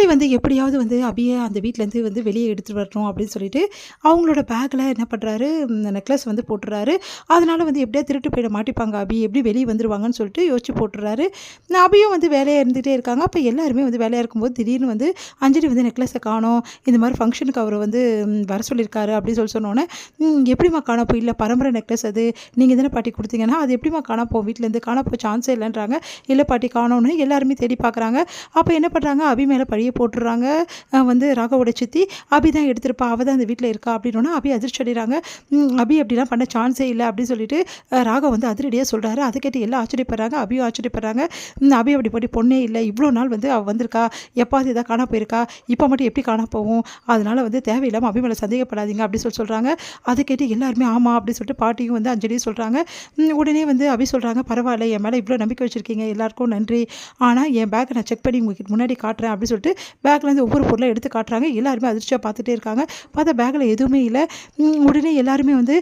முரளி வந்து எப்படியாவது வந்து அபிய அந்த வீட்லேருந்து வந்து வெளியே எடுத்துட்டு வரணும் அப்படின்னு சொல்லிட்டு அவங்களோட பேக்கில் என்ன பண்ணுறாரு, நெக்லஸ் வந்து போட்டுறாரு. அதனால வந்து எப்படியா திருட்டு போயிட மாட்டிப்பாங்க அபி, எப்படி வெளியே வந்துருவாங்கன்னு சொல்லிட்டு யோசிச்சு போட்டுறாரு. அபியும் வந்து வேலையாக இருந்துகிட்டே இருக்காங்க. அப்போ எல்லாருமே வந்து வேலையாக இருக்கும்போது திடீர்னு வந்து அஞ்சலி வந்து நெக்லஸை காணோம், இந்த மாதிரி ஃபங்க்ஷனுக்கு அவர் வந்து வர சொல்லியிருக்காரு அப்படின்னு சொல்லி சொன்னோன்னே, எப்படிம்மா காணப்போ, இல்லை பரம்பரை நெக்லஸ் அது, நீங்கள் தானே பாட்டி கொடுத்தீங்கன்னா அது எப்படிம்மா காணப்போ, வீட்டிலேருந்து காணப்போ சான்ஸே இல்லைன்றாங்க. இல்லை பாட்டி காணோன்னு எல்லாருமே தேடி பார்க்குறாங்க. அப்போ என்ன பண்ணுறாங்க, அபி மேலே பழிய போட்டுடுறாங்க. வந்து ராகவோட சித்தி அபி தான் எடுத்திருப்பா, அவள் தான் அந்த வீட்டில் இருக்கா அப்படின்னோன்னா அபி அதிர்ச்சி அடைகிறாங்க. அபி அப்படிலாம் பண்ண சான்ஸே இல்லை அப்படின்னு சொல்லிட்டு ராகவ் வந்து அதிரடியாக சொல்கிறாரு. அதை கேட்டு எல்லாம் ஆச்சரியப்படுறாங்க, அபியும் ஆச்சரியப்படுறாங்க. அபி அப்படி போட்டி பொண்ணே இல்லை, இவ்வளோ நாள் வந்து அவள் வந்திருக்கா, எப்பாவது எதாவது காணா போயிருக்கா, இப்போ மட்டும் எப்படி காணா போகும், அதனால் வந்து தேவையில்லாமல் அபி மேலே சந்தேகப்படாதீங்க அப்படின்னு சொல்கிறாங்க. அதை கேட்டு எல்லாருமே ஆமாம் அப்படின்னு சொல்லிட்டு பாட்டியும் வந்து அஞ்சலியும் சொல்கிறாங்க. உடனே வந்து அபி சொல்கிறாங்க, பரவாயில்ல, என் மேலே இவ்வளோ நம்பிக்கை வச்சுருக்கீங்க, எல்லாருக்கும் நன்றி. ஆனால் என் பேக்கை நான் செக் பண்ணி உங்களுக்கு முன்னாடி காட்டுறேன் அப்படின்னு சொல்லிட்டு பேக்லேருந்து ஒவ்வொரு பொருளை எடுத்து காட்டுறாங்க. எல்லாருமே அதிர்ச்சியாக பார்த்துட்டே இருக்காங்க. பார்த்தா பேக்கில் எதுவுமே இல்லை. உடனே எல்லாருமே வந்து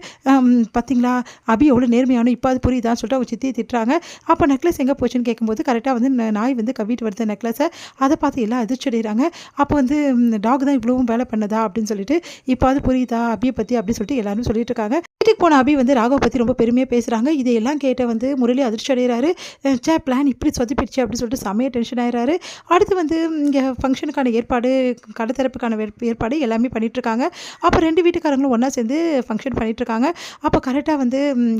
பார்த்தீங்களா அபி எவ்வளோ நேர்மையான, இப்போ அது புரியுதான்னு சொல்லிட்டு அவங்க சித்தியை திட்டுறாங்க. அப்போ நெக்லஸ் எங்கே போச்சுன்னு கேட்கும்போது கரெக்டாக வந்து நாய் வந்து கவிட்டு வருது நெக்லஸை. அதை பார்த்து எல்லாம் அதிர்ச்சி அடைகிறாங்க. அப்போ வந்து டாக் தான் இவ்வளவும் வேலை பண்ணதா அப்படின்னு சொல்லிட்டு இப்போ அது புரியுதா அபியை பற்றி அப்படின்னு சொல்லிட்டு எல்லாரும் சொல்லிட்டு இருக்காங்க. வீட்டுக்கு போன அபி வந்து ராகவ் பற்றி ரொம்ப பெருமையாக பேசுகிறாங்க. இதையெல்லாம் கேட்ட வந்து முரளி அதிர்ச்சி அடைகிறாரு. பிளான் இப்படி சொதப்பிடுச்சு அப்படின்னு சொல்லிட்டு செமையாக டென்ஷன் ஆகிறாரு. அடுத்து வந்து இங்கே ஃபங்க்ஷனுக்கான ஏற்பாடு, கடத்தரப்புக்கான ஏற்பாடு எல்லாமே பண்ணிகிட்ருக்காங்க. அப்போ 2 வீட்டுக்காரங்களும் ஒன்றா சேர்ந்து ஃபங்க்ஷன் பண்ணிகிட்ருக்காங்க. அப்போ கரெக்டாக வந்து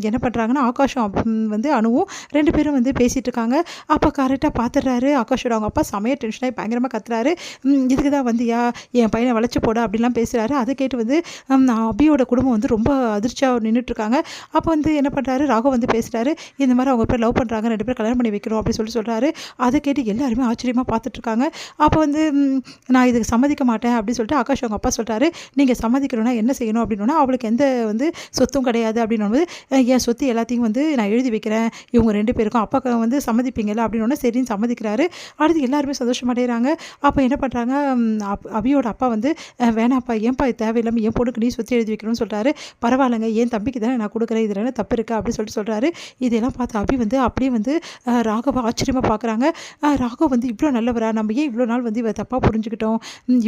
என்ன பண்ணுறாங்கன்னா, ஆகாஷும் வந்து அணுவும் 2 பேரும் வந்து பேசிகிட்டு இருக்காங்க. அப்போ கரெக்டாக பார்த்துடுறாரு ஆகாஷோட அவங்க அப்பா செமையாக டென்ஷனாகி பயங்கரமாக கத்துறாரு. இதுக்கு தான் வந்தியா, என் பையனை வளைச்சி போட அப்படிலாம் பேசுகிறாரு. அதை கேட்டு வந்து அபியோட குடும்பம் வந்து ரொம்ப அதிர்ச்சியாக நின்றுட்டுருக்காங்க. அப்போ வந்து என்ன பண்ணுறாரு, ராகவ் வந்து பேசுகிறாரு. இந்த மாதிரி அவங்க பேர் லவ் பண்ணுறாங்க, 2 பேர் கல்யாணம் பண்ணி வைக்கிறோம் அப்படின்னு சொல்கிறாரு. அதை கேட்டு எல்லாருமே ஆச்சரியமாக பார்த்துட்ருக்காங்க. அப்போ வந்து நான் இதுக்கு சம்மதிக்க மாட்டேன் அப்படின்னு சொல்லிட்டு ஆகாஷ் அவங்க அப்பா சொல்கிறாரு. நீங்கள் சம்மதிக்கணும்னா என்ன செய்யணும் அப்படின்னா, அவளுக்கு எந்த வந்து சொத்தும் கிடையாது அப்படின்னும்போது, என் சொத்து எல்லாத்தையும் வந்து நான் எழுதி வைக்கிறேன், இவங்க 2 பேருக்கும் அப்பாவுக்கு வந்து சம்மதிப்பீங்களா அப்படின்னோடனே சரின்னு சம்மதிக்கிறாரு. அடுத்து எல்லாருமே சந்தோஷமடைகிறாங்க. அப்போ என்ன பண்ணுறாங்க, அபியோட அப்பா வந்து வேணாப்பா, ஏன்ப்பா இது தேவையில்லாமல் என் பொண்ணுக்கு நீ சொத்து எழுதி வைக்கணும்னு சொல்கிறாரு. பரவாயில்லைங்க, என் தம்பிக்கு தானே நான் கொடுக்குறேன், இதில் என்ன தப்பு இருக்குது அப்படின்னு சொல்கிறாரு. இதெல்லாம் பார்த்து அபி வந்து அப்படியே வந்து ராகவ ஆச்சரியமாக பார்க்குறாங்க. ராகவ் வந்து இவ்வளோ நல்லவரா, நம்ம ஏன் இவ்வளோ நாள் வந்து இவர் தப்பாக புரிஞ்சுக்கிட்டோம்,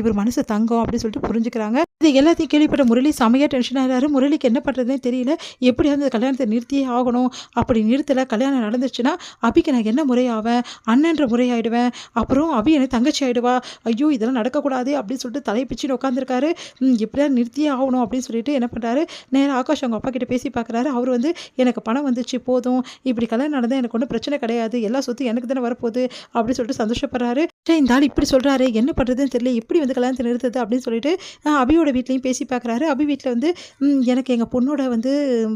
இவர் மனசு தங்கம் அப்படின்னு சொல்லிட்டு புரிஞ்சுக்கிறாங்க. இது எல்லாத்தையும் கேள்விப்பட்ட முரளி செமையாக டென்ஷன் ஆகிறாரு. முரளிக்கு என்ன பண்ணுறதுனே தெரியல. எப்படியாவது அந்த கல்யாணத்தை நிறுத்தியே ஆகணும். அப்படி நிறுத்தலை, கல்யாணம் நடந்துச்சுன்னா அபிக்கு நான் என்ன முறையாவேன், அண்ணன்ற முறையாயிடுவேன், அப்புறம் அபி எனக்கு தங்கச்சி ஆகிடுவா, ஐயோ இதெல்லாம் நடக்கக்கூடாது அப்படின்னு சொல்லிட்டு தலையை பிச்சுன்னு உட்காந்துருக்காரு. எப்படியாவது நிறுத்தியே ஆகணும் அப்படின்னு சொல்லிட்டு என்ன பண்ணுறாரு, நேராக ஆகாஷ் அவங்க அப்பா கிட்ட பேசி பார்க்குறாரு. அவர் வந்து எனக்கு பணம் வந்துச்சு போதும், இப்படி கல்யாணம் நடந்தால் எனக்கு ஒன்றும் பிரச்சனை கிடையாது, எல்லா சொத்து எனக்கு தானே வரப்போகுது அப்படின்னு சொல்லிட்டு சந்தோஷப்படுறாரு. இந்த ஆள் இப்படி சொல்கிறாரு, என்ன பண்ணுறதுன்னு தெரியல, எப்படி வந்து கல்யாணத்தை நிறுத்துது அப்படின்னு சொல்லிட்டு அபியோட வீட்லேயும் பேசி பார்க்குறாரு. அபி வீட்டில் வந்து எனக்கு எங்கள் பொண்ணோட வந்து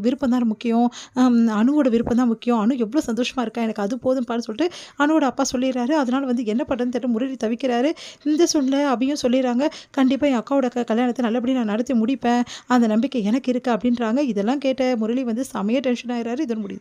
விருப்பம் தான் முக்கியம், அணுவோட விருப்பம் தான் முக்கியம், அணு எவ்வளோ சந்தோஷமாக இருக்கா, எனக்கு அது போதும் பாரு சொல்லிட்டு அணுவோட அப்பா சொல்லிடுறாரு. அதனால் வந்து என்ன பண்ணுறதுன்னு தெரியல முரளி தவிக்கிறாரு. இந்த சூழ்நிலை அபியும் சொல்லிடுறாங்க, கண்டிப்பாக என் அக்காவோட கல்யாணத்தை நல்லபடியாக நான் நடத்தி முடிப்பேன், அந்த நம்பிக்கை எனக்கு இருக்குது அப்படின்றாங்க. இதெல்லாம் கேட்ட முரளி வந்து செமையாக டென்ஷன் ஆகிறாரு. இதன் முடியும்.